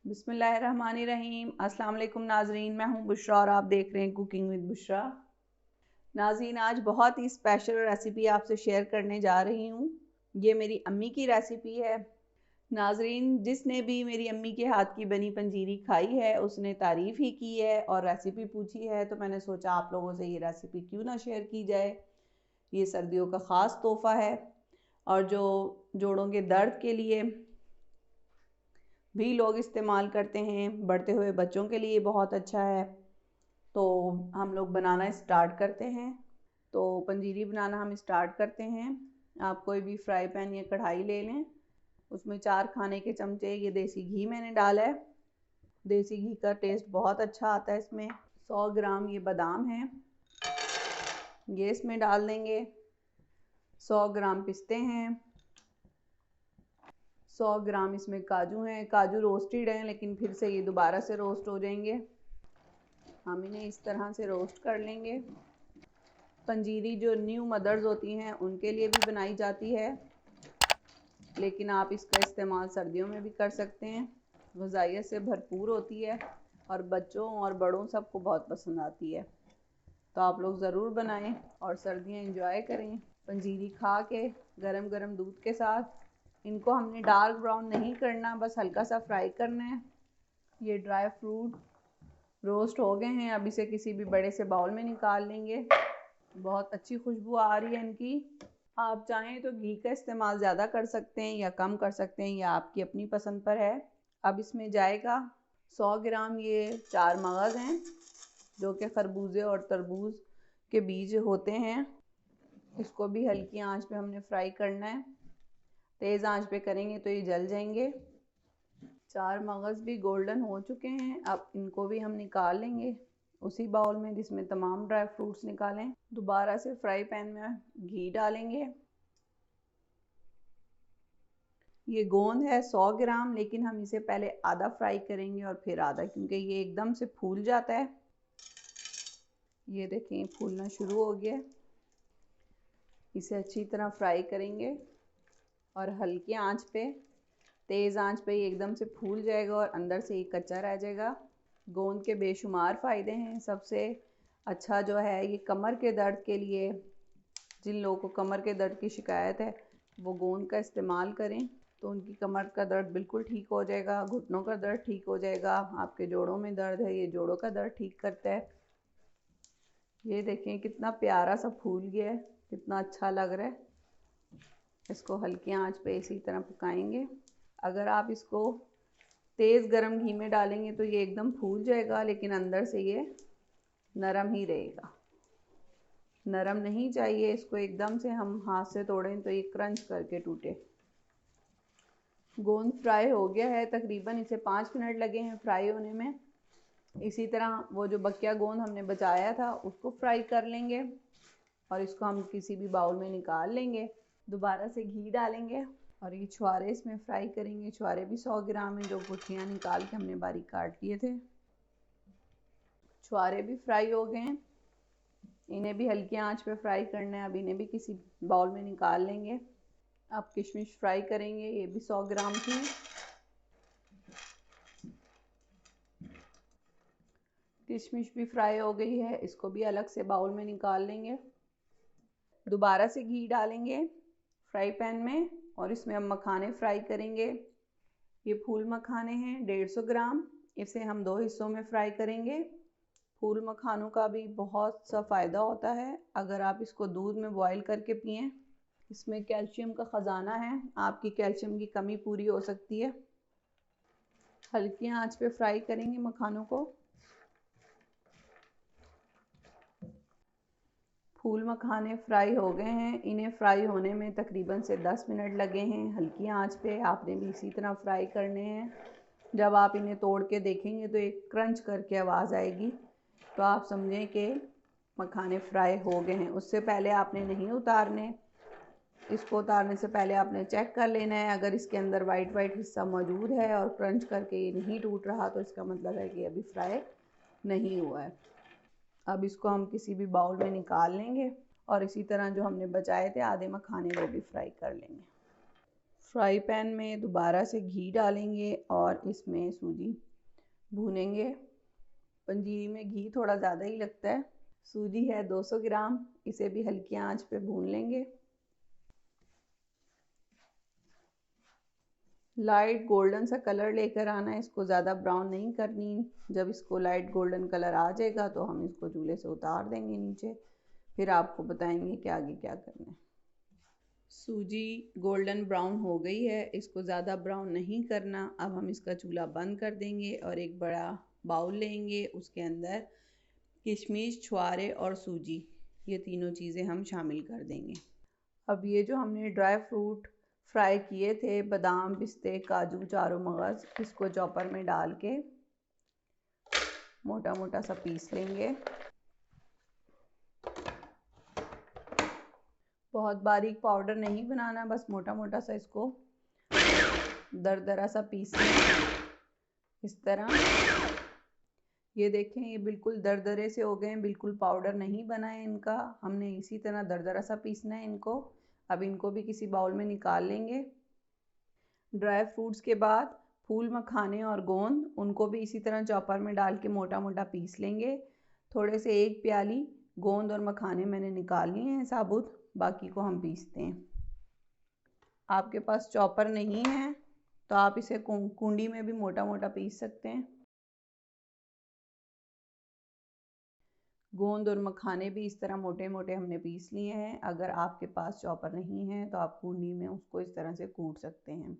बिस्मिल्लाहिर्रहमानिर्रहीम। अस्सलाम वालेकुम नाजरीन, मैं हूं बुशरा और आप देख रहे हैं कुकिंग विद बुशरा। नाजरीन, आज बहुत ही स्पेशल रेसिपी आपसे शेयर करने जा रही हूं। ये मेरी अम्मी की रेसिपी है। नाजरीन, जिसने भी मेरी अम्मी के हाथ की बनी पंजीरी खाई है उसने तारीफ़ ही की है और रेसिपी पूछी है, तो मैंने सोचा आप लोगों से ये रेसिपी क्यों ना शेयर की जाए। ये सर्दियों का ख़ास तोहफ़ा है और जो जोड़ों के दर्द के लिए भी लोग इस्तेमाल करते हैं, बढ़ते हुए बच्चों के लिए बहुत अच्छा है। तो हम लोग बनाना स्टार्ट करते हैं। तो पंजीरी बनाना हम स्टार्ट करते हैं। आप कोई भी फ्राई पैन या कढ़ाई ले लें, उसमें 4 खाने के चमचे ये देसी घी मैंने डाला है। देसी घी का टेस्ट बहुत अच्छा आता है इसमें। 100 ग्राम ये बादाम है, ये इसमें डाल देंगे। 100 ग्राम पिस्ते हैं। 100 ग्राम इसमें काजू हैं। काजू रोस्टेड हैं लेकिन फिर से ये दोबारा से रोस्ट हो जाएंगे। हम इन्हें इस तरह से रोस्ट कर लेंगे। पंजीरी जो न्यू मदर्स होती हैं उनके लिए भी बनाई जाती है, लेकिन आप इसका इस्तेमाल सर्दियों में भी कर सकते हैं। ग़िज़ाइयत से भरपूर होती है और बच्चों और बड़ों सबको बहुत पसंद आती है। तो आप लोग ज़रूर बनाएं और सर्दियाँ एंजॉय करें पंजीरी खा के गरम गरम दूध के साथ। इनको हमने डार्क ब्राउन नहीं करना, बस हल्का सा फ्राई करना है। ये ड्राई फ्रूट रोस्ट हो गए हैं, अब इसे किसी भी बड़े से बाउल में निकाल लेंगे। बहुत अच्छी खुशबू आ रही है इनकी। आप चाहें तो घी का इस्तेमाल ज़्यादा कर सकते हैं या कम कर सकते हैं, या आपकी अपनी पसंद पर है। अब इसमें जाएगा 100 ग्राम ये 4 मगज़ हैं, जो कि खरबूजे और तरबूज के बीज होते हैं। इसको भी हल्की आंच पे हमने फ्राई करना है। तेज़ आंच पे करेंगे तो ये जल जाएंगे। 4 मगज़ भी गोल्डन हो चुके हैं, अब इनको भी हम निकाल लेंगे उसी बाउल में जिसमें तमाम ड्राई फ्रूट्स निकालें। दोबारा से फ्राई पैन में घी डालेंगे। ये गोंद है 100 ग्राम, लेकिन हम इसे पहले आधा फ्राई करेंगे और फिर आधा, क्योंकि ये एकदम से फूल जाता है। ये देखें फूलना शुरू हो गया। इसे अच्छी तरह फ्राई करेंगे और हल्की आंच पे, तेज़ आंच पे ये एकदम से फूल जाएगा और अंदर से ये कच्चा रह जाएगा। गोंद के बेशुमार फ़ायदे हैं। सबसे अच्छा जो है ये कमर के दर्द के लिए, जिन लोगों को कमर के दर्द की शिकायत है वो गोंद का इस्तेमाल करें तो उनकी कमर का दर्द बिल्कुल ठीक हो जाएगा। घुटनों का दर्द ठीक हो जाएगा। आपके जोड़ों में दर्द है, ये जोड़ों का दर्द ठीक करता है। ये देखें कितना प्यारा सा फूल गया है, कितना अच्छा लग रहा है। इसको हल्की आंच पे इसी तरह पकाएंगे। अगर आप इसको तेज़ गरम घी में डालेंगे तो ये एकदम फूल जाएगा, लेकिन अंदर से ये नरम ही रहेगा। नरम नहीं चाहिए इसको, एकदम से हम हाथ से तोड़ें तो ये क्रंच करके टूटे। गोंद फ्राई हो गया है, तकरीबन इसे 5 मिनट लगे हैं फ्राई होने में। इसी तरह वो जो बकिया गोंद हमने बचाया था उसको फ्राई कर लेंगे और इसको हम किसी भी बाउल में निकाल लेंगे। दोबारा से घी डालेंगे और ये छुआरे इसमें फ्राई करेंगे। छुआरे भी 100 ग्राम हैं, जो गुठलियाँ निकाल के हमने बारीक काट लिए थे। छुआरे भी फ्राई हो गए हैं, इन्हें भी हल्की आंच पे फ्राई करना है। अब इन्हें भी किसी बाउल में निकाल लेंगे। अब किशमिश फ्राई करेंगे, ये भी 100 ग्राम थी। किशमिश भी फ्राई हो गई है, इसको भी अलग से बाउल में निकाल लेंगे। दोबारा से घी डालेंगे फ्राई पैन में और इसमें हम मखाने फ्राई करेंगे। ये फूल मखाने हैं 150 ग्राम, इसे हम 2 हिस्सों में फ्राई करेंगे। फूल मखानों का भी बहुत सा फ़ायदा होता है अगर आप इसको दूध में बॉईल करके पिएं। इसमें कैल्शियम का ख़जाना है, आपकी कैल्शियम की कमी पूरी हो सकती है। हल्की आंच पे फ्राई करेंगे मखानों को। फूल मखाने फ्राई हो गए हैं, इन्हें फ्राई होने में तकरीबन से 10 मिनट लगे हैं। हल्की आंच पे आपने भी इसी तरह फ्राई करने हैं। जब आप इन्हें तोड़ के देखेंगे तो एक क्रंच करके आवाज़ आएगी, तो आप समझें कि मखाने फ्राई हो गए हैं। उससे पहले आपने नहीं उतारने, इसको उतारने से पहले आपने चेक कर लेना है। अगर इसके अंदर वाइट वाइट हिस्सा मौजूद है और क्रंच करके ये नहीं टूट रहा तो इसका मतलब है कि अभी फ्राई नहीं हुआ है। अब इसको हम किसी भी बाउल में निकाल लेंगे और इसी तरह जो हमने बचाए थे आधे मखाने वो भी फ्राई कर लेंगे। फ्राई पैन में दोबारा से घी डालेंगे और इसमें सूजी भूनेंगे। पंजीरी में घी थोड़ा ज़्यादा ही लगता है। सूजी है 200 ग्राम, इसे भी हल्की आंच पे भून लेंगे। लाइट गोल्डन सा कलर लेकर आना है, इसको ज़्यादा ब्राउन नहीं करनी। जब इसको लाइट गोल्डन कलर आ जाएगा तो हम इसको चूल्हे से उतार देंगे नीचे, फिर आपको बताएंगे कि आगे क्या करना है। सूजी गोल्डन ब्राउन हो गई है, इसको ज़्यादा ब्राउन नहीं करना। अब हम इसका चूल्हा बंद कर देंगे और एक बड़ा बाउल लेंगे, उसके अंदर किशमिश, छुआरे और सूजी, ये तीनों चीज़ें हम शामिल कर देंगे। अब ये जो हमने ड्राई फ्रूट फ्राई किए थे, बादाम, पिस्ते, काजू, चारों मगज़, इसको चॉपर में डाल के मोटा मोटा सा पीस लेंगे। बहुत बारीक पाउडर नहीं बनाना, बस मोटा मोटा सा इसको दरदरा सा पीस लेंगे इस तरह। ये देखें, ये बिल्कुल दरदरे से हो गए हैं, बिल्कुल पाउडर नहीं बना है इनका। हमने इसी तरह दरदरा सा पीसना है इनको। अब इनको भी किसी बाउल में निकाल लेंगे। ड्राई फ्रूट्स के बाद फूल, मखाने और गोंद, उनको भी इसी तरह चॉपर में डाल के मोटा मोटा पीस लेंगे। थोड़े से 1 प्याली गोंद और मखाने मैंने निकाल लिए हैं साबुत, बाकी को हम पीसते हैं। आपके पास चॉपर नहीं है तो आप इसे कुंडी में भी मोटा मोटा पीस सकते हैं। गोंद और मखाने भी इस तरह मोटे मोटे हमने पीस लिए हैं। अगर आपके पास चॉपर नहीं है तो आप कुंडी में उसको इस तरह से कूट सकते हैं।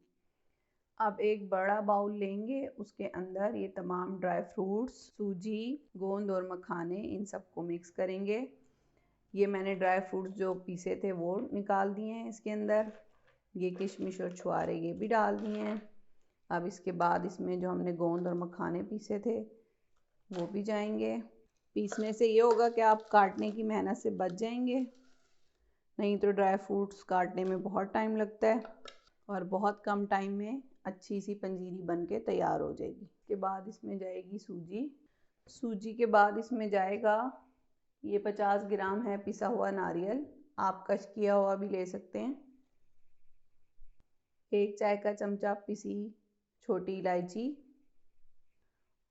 अब एक बड़ा बाउल लेंगे, उसके अंदर ये तमाम ड्राई फ्रूट्स, सूजी, गोंद और मखाने, इन सबको मिक्स करेंगे। ये मैंने ड्राई फ्रूट्स जो पीसे थे वो निकाल दिए हैं इसके अंदर। ये किशमिश और छुआरे ये भी डाल दिए हैं। अब इसके बाद इसमें जो हमने गोंद और मखाने पीसे थे वो भी जाएंगे। पीसने से ये होगा कि आप काटने की मेहनत से बच जाएंगे, नहीं तो ड्राई फ्रूट्स काटने में बहुत टाइम लगता है और बहुत कम टाइम में अच्छी सी पंजीरी बन के तैयार हो जाएगी। इसके बाद इसमें जाएगी सूजी। सूजी के बाद इसमें जाएगा ये 50 ग्राम है पिसा हुआ नारियल, आप कश किया हुआ भी ले सकते हैं। 1 चाय का चमचा पिसी छोटी इलायची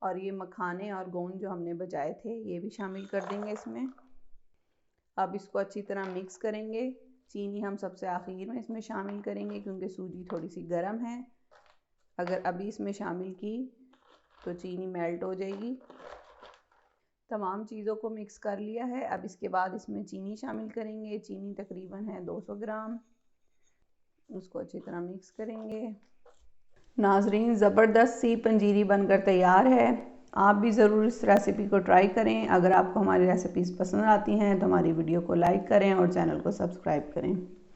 और ये मखाने और गोंद जो हमने बचाए थे ये भी शामिल कर देंगे इसमें। अब इसको अच्छी तरह मिक्स करेंगे। चीनी हम सबसे आखिर में इसमें शामिल करेंगे क्योंकि सूजी थोड़ी सी गर्म है। अगर अभी इसमें शामिल की तो चीनी मेल्ट हो जाएगी। तमाम चीज़ों को मिक्स कर लिया है। अब इसके बाद इसमें चीनी शामिल करेंगे। चीनी तकरीबन है 200 ग्राम। उसको अच्छी तरह मिक्स करेंगे। नाजरीन, ज़बरदस्त सी पंजीरी बनकर तैयार है। आप भी ज़रूर इस रेसिपी को ट्राई करें। अगर आपको हमारी रेसिपीज़ पसंद आती हैं तो हमारी वीडियो को लाइक करें और चैनल को सब्सक्राइब करें।